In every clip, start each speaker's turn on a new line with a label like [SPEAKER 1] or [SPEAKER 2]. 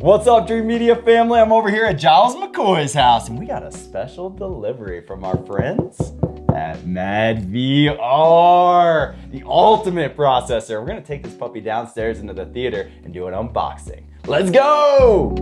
[SPEAKER 1] What's up, Dreamedia family? I'm over here at Giles McCoy's house, and we got a special delivery from our friends at MadVR, the ultimate processor. We're gonna take this puppy downstairs into the theater and do an unboxing. Let's go!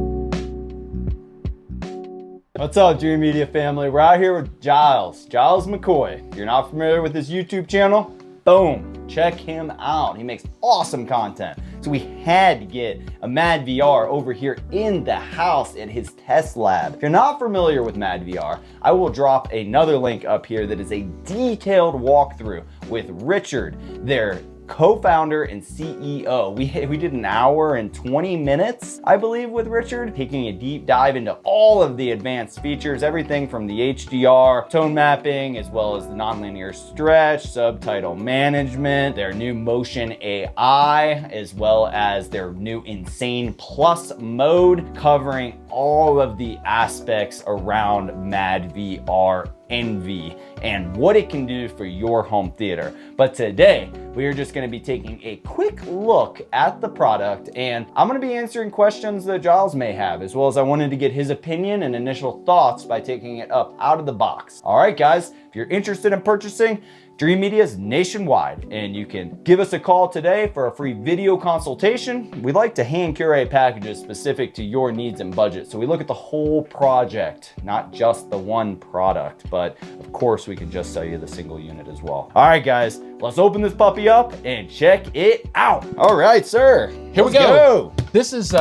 [SPEAKER 1] What's up, Dreamedia family? We're out here with Giles McCoy. If you're not familiar with his YouTube channel, boom, check him out. He makes awesome content. So we had to get a MadVR over here in the house at his test lab. If you're not familiar with MadVR, I will drop another link up here that is a detailed walkthrough with Richard, their co-founder and CEO. We did an hour and 20 minutes, I believe, with Richard, taking a deep dive into all of the advanced features, everything from the HDR, tone mapping, as well as the nonlinear stretch, subtitle management, their new motion AI, as well as their new Insane Plus mode, covering all of the aspects around MadVR Envy and what it can do for your home theater. But today, we are just gonna be taking a quick look at the product, and I'm gonna be answering questions that Giles may have, as well as I wanted to get his opinion and initial thoughts by taking it up out of the box. All right, guys, if you're interested in purchasing, Dreamedia is nationwide, and you can give us a call today for a free video consultation. We like to hand curate packages specific to your needs and budget, so we look at the whole project, not just the one product, but of course we can just sell you the single unit as well. All right, guys, let's open this puppy up and check it out. All right, sir.
[SPEAKER 2] Here we go. This is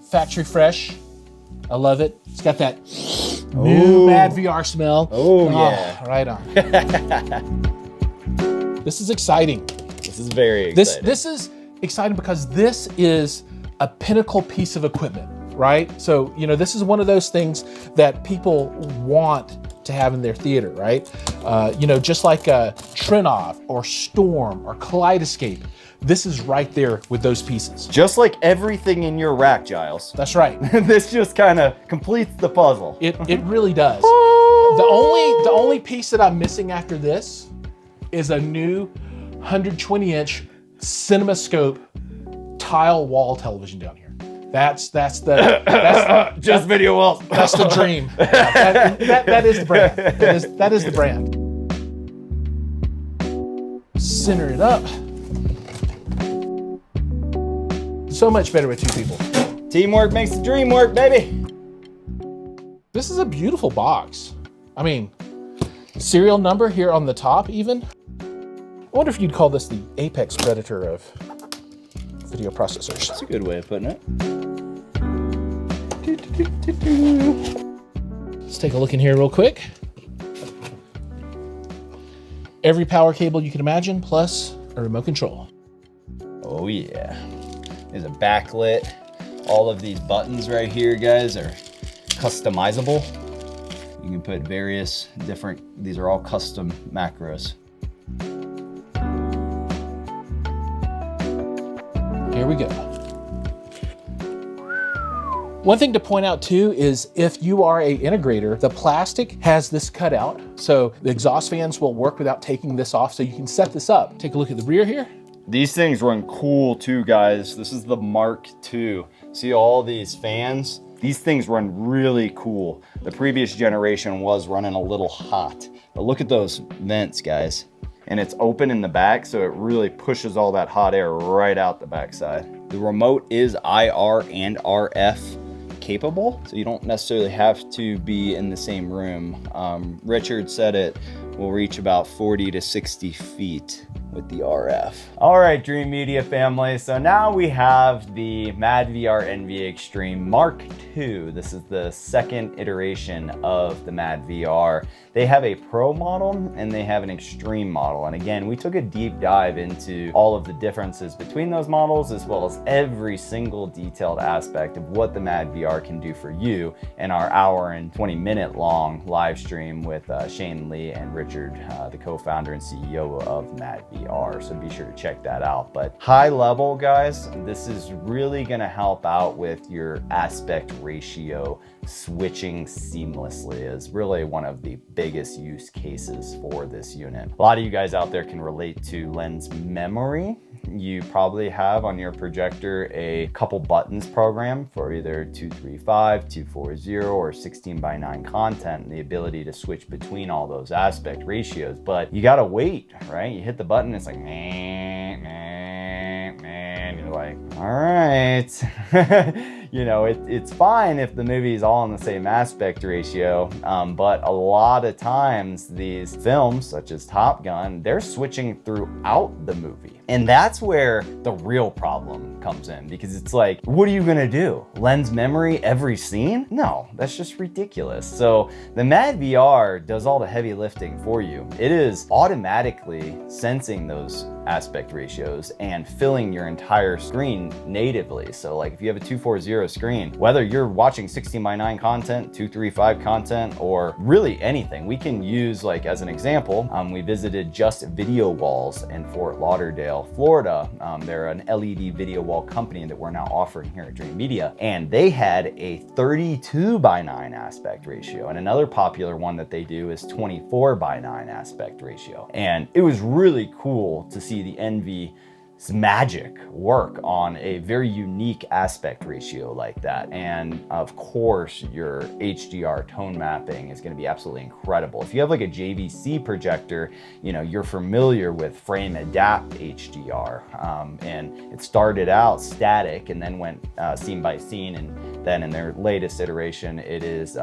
[SPEAKER 2] factory fresh. I love it. It's got that new MadVR smell.
[SPEAKER 1] Oh, yeah.
[SPEAKER 2] Right on. This is exciting.
[SPEAKER 1] This is very exciting.
[SPEAKER 2] This is exciting because this is a pinnacle piece of equipment, right? So, you know, this is one of those things that people want to have in their theater, right? You know, just like a Trinov or Storm or Kaleidoscape, this is right there with those pieces.
[SPEAKER 1] Just like everything in your rack, Giles.
[SPEAKER 2] That's right.
[SPEAKER 1] This just kind of completes the puzzle.
[SPEAKER 2] It really does. The only piece that I'm missing after this is a new 120-inch CinemaScope tile wall television down here. That's just
[SPEAKER 1] video walls.
[SPEAKER 2] That's the dream. That is the brand. That is the brand. Center it up. So much better with two people.
[SPEAKER 1] Teamwork makes the dream work, baby.
[SPEAKER 2] This is a beautiful box. I mean, serial number here on the top even. I wonder if you'd call this the apex predator of video processors.
[SPEAKER 1] That's a good way of putting it.
[SPEAKER 2] Let's take a look in here real quick. Every power cable you can imagine, plus a remote control.
[SPEAKER 1] Oh yeah. There's a backlit. All of these buttons right here, guys, are customizable. You can put various different, these are all custom macros.
[SPEAKER 2] Here we go. One thing to point out too is if you are an integrator, the plastic has this cutout, so the exhaust fans will work without taking this off, so you can set this up. Take a look at the rear here.
[SPEAKER 1] These things run cool too, guys. This is the Mark II. See all these fans? These things run really cool. The previous generation was running a little hot, but look at those vents, guys. And it's open in the back, so it really pushes all that hot air right out the backside. The remote is IR and RF capable, so you don't necessarily have to be in the same room. Richard said it will reach about 40 to 60 feet with the RF. All right, Dreamedia family, so now we have the MadVR Envy Extreme Mark II. This is the second iteration of the MadVR. They have a Pro model and they have an Extreme model. And again, we took a deep dive into all of the differences between those models, as well as every single detailed aspect of what the MadVR can do for you in our hour and 20-minute long live stream with Shane Lee and Richard, the co-founder and CEO of MadVR. MadVR, so be sure to check that out. But high level, guys, this is really gonna help out with your aspect ratio switching seamlessly is really one of the biggest use cases for this unit. A lot of you guys out there can relate to lens memory. You probably have on your projector a couple buttons programmed for either 235, 240, or 16:9 content, and the ability to switch between all those aspect ratios. But you gotta wait, right? You hit the button, it's like, you're like, all right. You know, it's fine if the movie is all in the same aspect ratio, but a lot of times these films, such as Top Gun, they're switching throughout the movie. And that's where the real problem comes in, because it's like, what are you gonna do? Lens memory every scene? No, that's just ridiculous. So the MadVR does all the heavy lifting for you. It is automatically sensing those aspect ratios and filling your entire screen natively. So like if you have a 240 screen, whether you're watching 16:9 content, 235 content, or really anything, we can use, like as an example, we visited Just Video Walls in Fort Lauderdale, Florida. They're an LED video wall company that we're now offering here at Dreamedia, and they had a 32:9 aspect ratio, and another popular one that they do is 24:9 aspect ratio. And it was really cool to see the Envy's magic work on a very unique aspect ratio like that. And of course, your HDR tone mapping is going to be absolutely incredible. If you have like a JVC projector, you know, you're familiar with frame adapt HDR, and it started out static and then went scene by scene, and then in their latest iteration, it is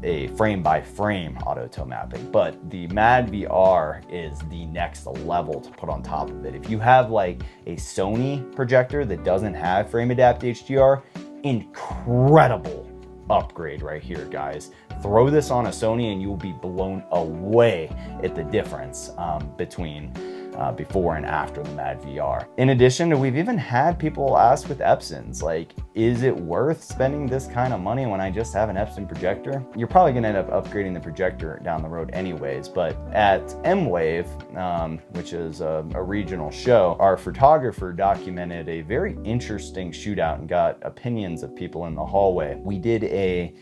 [SPEAKER 1] a frame by frame auto tone mapping. But the MadVR is the next level to put on top of it. If you have like a Sony projector that doesn't have frame adapt HDR, incredible upgrade right here, guys. Throw this on a Sony and you will be blown away at the difference between before and after the MadVR. In addition, we've even had people ask with Epsons, like, is it worth spending this kind of money when I just have an Epson projector? You're probably gonna end up upgrading the projector down the road anyways, but at M-Wave, which is a regional show, our photographer documented a very interesting shootout and got opinions of people in the hallway. We did a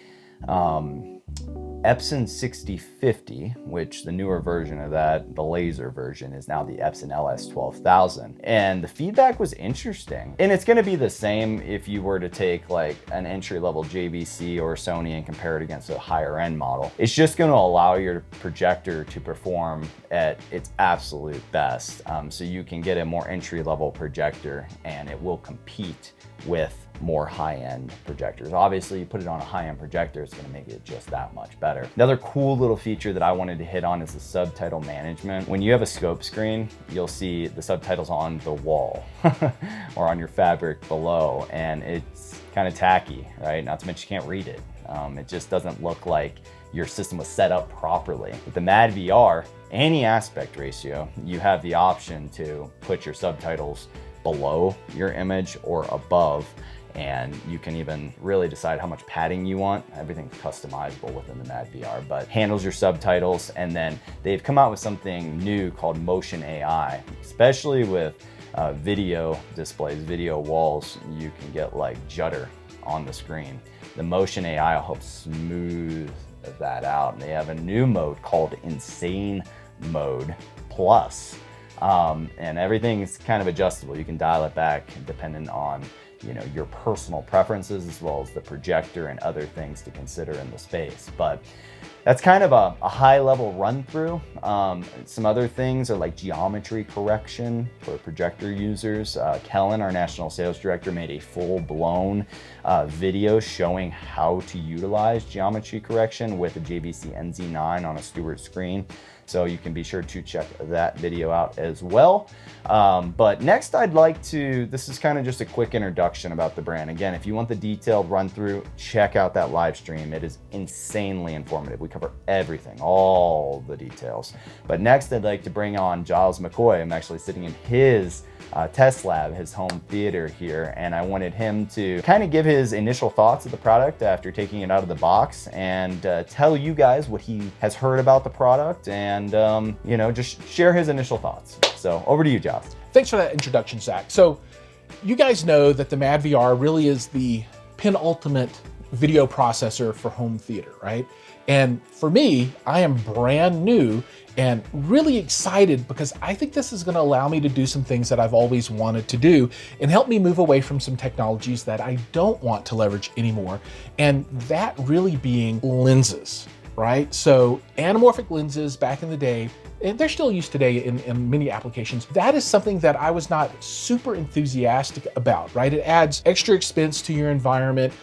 [SPEAKER 1] Epson 6050, which the newer version of that, the laser version, is now the Epson LS12000. And the feedback was interesting. And it's gonna be the same if you were to take like an entry-level JVC or Sony and compare it against a higher end model. It's just gonna allow your projector to perform at its absolute best. So you can get a more entry-level projector and it will compete with more high-end projectors. Obviously, you put it on a high-end projector, it's gonna make it just that much better. Another cool little feature that I wanted to hit on is the subtitle management. When you have a scope screen, you'll see the subtitles on the wall or on your fabric below, and it's kind of tacky, right? Not to mention you can't read it. It just doesn't look like your system was set up properly. With the MadVR, any aspect ratio, you have the option to put your subtitles below your image or above, and you can even really decide how much padding you want. Everything's customizable within the MadVR, but handles your subtitles. And then they've come out with something new called Motion AI, especially with video displays, video walls. You can get like judder on the screen. The Motion AI will help smooth that out. And they have a new mode called Insane Mode Plus. And everything is kind of adjustable. You can dial it back depending on, you know, your personal preferences, as well as the projector and other things to consider in the space. But that's kind of a high level run through. Some other things are like geometry correction for projector users. Kellen, our national sales director, made a full blown video showing how to utilize geometry correction with a JVC NZ9 on a Stewart screen. So you can be sure to check that video out as well. But next I'd like to, this is kind of just a quick introduction about the brand. Again, if you want the detailed run through, check out that live stream. It is insanely informative. We cover everything, all the details. But next I'd like to bring on Giles McCoy. I'm actually sitting in his test lab, his home theater here, and I wanted him to kind of give his initial thoughts of the product after taking it out of the box and tell you guys what he has heard about the product and and, you know, just share his initial thoughts. So over to you, Giles.
[SPEAKER 2] Thanks for that introduction, Zach. So you guys know that the MadVR really is the penultimate video processor for home theater, right? And for me, I am brand new and really excited because I think this is gonna allow me to do some things that I've always wanted to do and help me move away from some technologies that I don't want to leverage anymore. And that really being lenses, right? So anamorphic lenses back in the day, and they're still used today in many applications. That is something that I was not super enthusiastic about, right? It adds extra expense to your environment.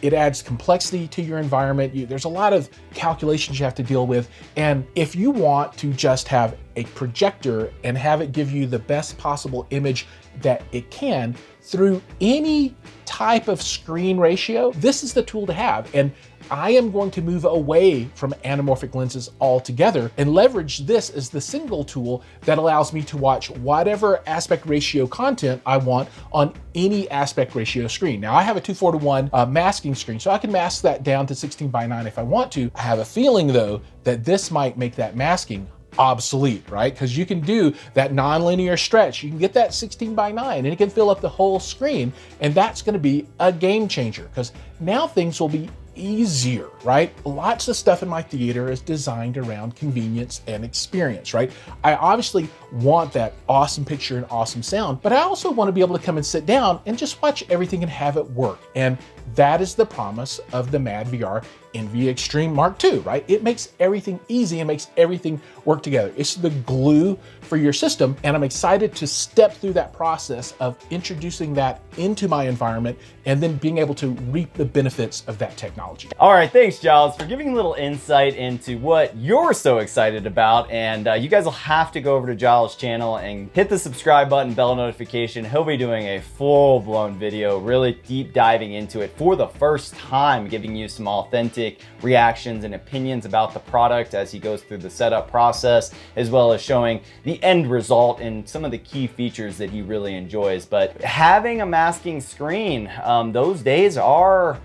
[SPEAKER 2] It adds complexity to your environment. There's a lot of calculations you have to deal with. And if you want to just have a projector and have it give you the best possible image that it can through any type of screen ratio, this is the tool to have. And I am going to move away from anamorphic lenses altogether and leverage this as the single tool that allows me to watch whatever aspect ratio content I want on any aspect ratio screen. Now I have a 2:4:1 masking screen, so I can mask that down to 16:9 if I want to. I have a feeling though that this might make that masking obsolete, right? Because you can do that nonlinear stretch. You can get that 16:9 and it can fill up the whole screen. And that's going to be a game changer because now things will be easier, right? Lots of stuff in my theater is designed around convenience and experience, right? I obviously want that awesome picture and awesome sound, but I also want to be able to come and sit down and just watch everything and have it work. And that is the promise of the MadVR NV Extreme Mark II, right? It makes everything easy and makes everything work together. It's the glue for your system, and I'm excited to step through that process of introducing that into my environment and then being able to reap the benefits of that technology.
[SPEAKER 1] All right, thanks, Giles, for giving a little insight into what you're so excited about. And you guys will have to go over to Giles' channel and hit the subscribe button, bell notification. He'll be doing a full-blown video, really deep diving into it for the first time, giving you some authentic reactions and opinions about the product as he goes through the setup process, as well as showing the end result and some of the key features that he really enjoys. But having a masking screen, those days are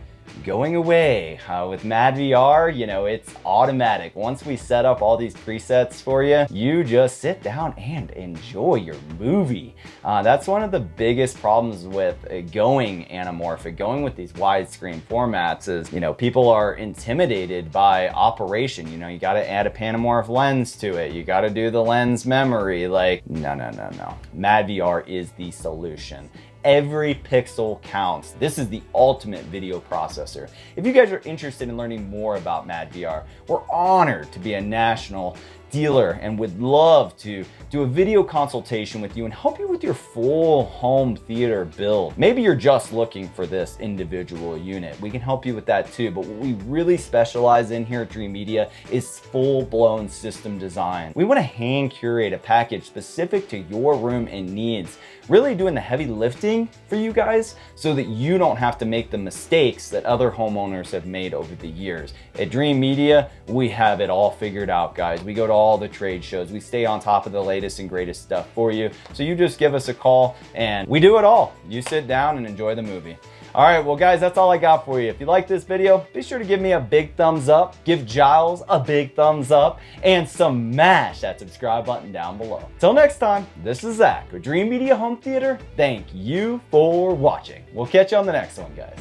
[SPEAKER 1] going away. With MadVR, you know, it's automatic. Once we set up all these presets for you, you just sit down and enjoy your movie. That's one of the biggest problems with going anamorphic, going with these widescreen formats is, you know, people are intimidated by operation. You know, you got to add a panamorph lens to it. You got to do the lens memory. Like, no. MadVR is the solution. Every pixel counts. This is the ultimate video processor. If you guys are interested in learning more about MadVR, we're honored to be a national dealer and would love to do a video consultation with you and help you with your full home theater build. Maybe you're just looking for this individual unit. We can help you with that too, but what we really specialize in here at Dreamedia is full-blown system design. We want to hand curate a package specific to your room and needs, really doing the heavy lifting for you guys so that you don't have to make the mistakes that other homeowners have made over the years. At Dreamedia, we have it all figured out, guys. We go to all the trade shows. We stay on top of the latest and greatest stuff for you. So you just give us a call and we do it all. You sit down and enjoy the movie. All right, well guys, that's all I got for you. If you like this video, be sure to give me a big thumbs up, give Giles a big thumbs up, and smash that subscribe button down below. Till next time, this is Zach with Dreamedia Home Theater. Thank you for watching. We'll catch you on the next one, guys.